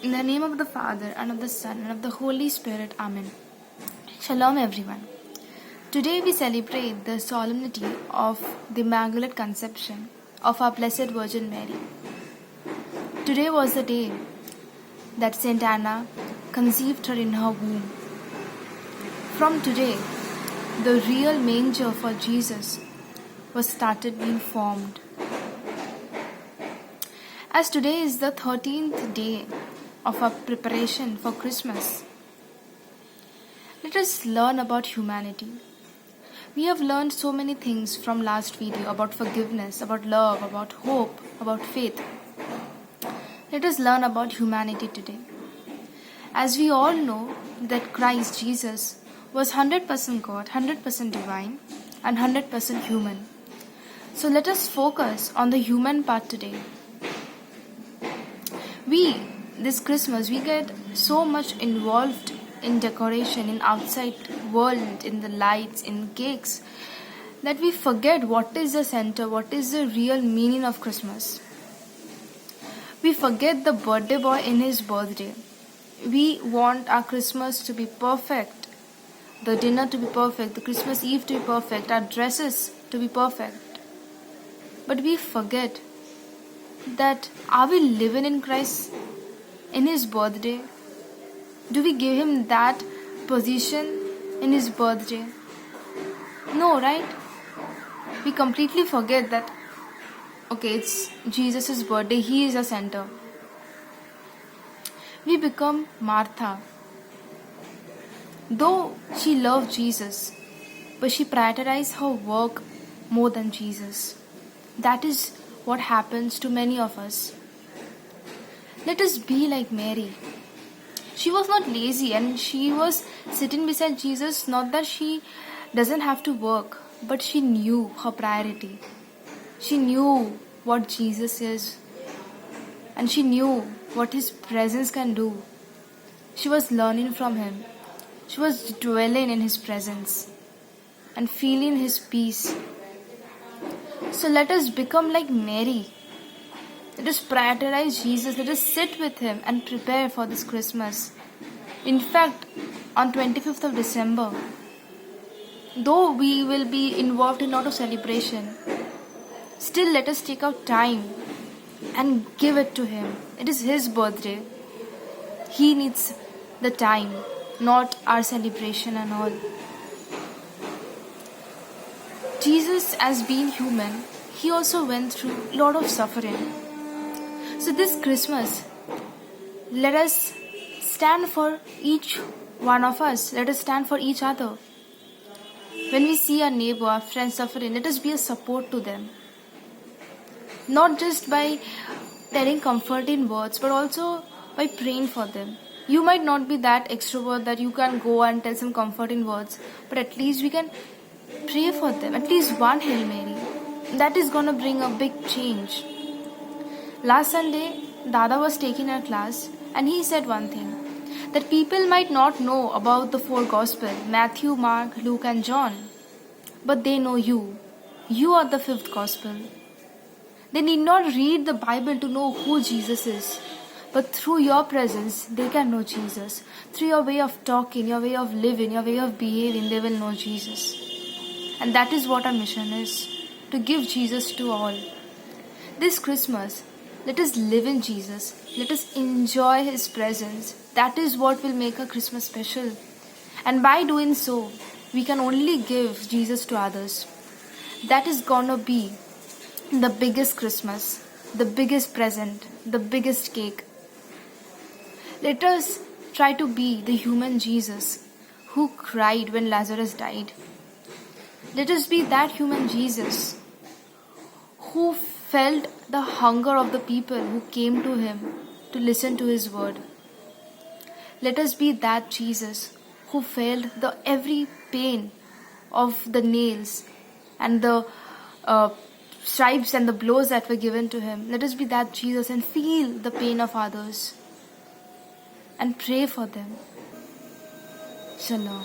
In the name of the Father, and of the Son, and of the Holy Spirit. Amen. Shalom, everyone. Today we celebrate the solemnity of the Immaculate Conception of our Blessed Virgin Mary. Today was the day that Saint Anna conceived her in her womb. From today, the real manger for Jesus was started being formed. As today is the 13th day of our preparation for Christmas, let us learn about humanity. We have learned so many things from last video about forgiveness, about love, about hope, about faith. Let us learn about humanity today. As we all know that Christ Jesus was 100% God, 100% divine, and 100% human. So let us focus on the human part today. This Christmas, we get so much involved in decoration, in outside world, in the lights, in cakes, that we forget what is the center, what is the real meaning of Christmas. We forget the birthday boy in his birthday. We want our Christmas to be perfect, the dinner to be perfect, the Christmas Eve to be perfect, our dresses to be perfect. But we forget that are we living in Christ in his birthday? Do we give him that position in his birthday? No, right? We completely forget that, okay, it's Jesus' birthday, he is a center. We become Martha. Though she loved Jesus, but she prioritized her work more than Jesus. That is what happens to many of us. Let us be like Mary. She was not lazy and she was sitting beside Jesus, not that she doesn't have to work, but she knew her priority. She knew what Jesus is and she knew what his presence can do. She was learning from him. She was dwelling in his presence and feeling his peace. So let us become like Mary. Let us prioritize Jesus. Let us sit with him and prepare for this Christmas. In fact, on 25th of December, though we will be involved in a lot of celebration, still let us take out time and give it to him. It is his birthday. He needs the time, not our celebration and all. Jesus, as being human, he also went through a lot of suffering. So this Christmas, let us stand for each one of us. Let us stand for each other. When we see our neighbor, our friend suffering, let us be a support to them. Not just by telling comforting words, but also by praying for them. You might not be that extrovert that you can go and tell some comforting words, but at least we can pray for them. At least one Hail Mary. That is gonna bring a big change. Last Sunday, Dada was taking our class and he said one thing, that people might not know about the 4 Gospels, Matthew, Mark, Luke and John, but they know you. You are the 5th Gospel. They need not read the Bible to know who Jesus is, but through your presence, they can know Jesus. Through your way of talking, your way of living, your way of behaving, they will know Jesus. And that is what our mission is, to give Jesus to all. This Christmas, let us live in Jesus. Let us enjoy his presence. That is what will make a Christmas special. And by doing so, we can only give Jesus to others. That is gonna be the biggest Christmas, the biggest present, the biggest cake. Let us try to be the human Jesus who cried when Lazarus died. Let us be that human Jesus who felt the hunger of the people who came to him to listen to his word. Let us be that Jesus who felt the every pain of the nails and the stripes and the blows that were given to him. Let us be that Jesus and feel the pain of others and pray for them. Shalom.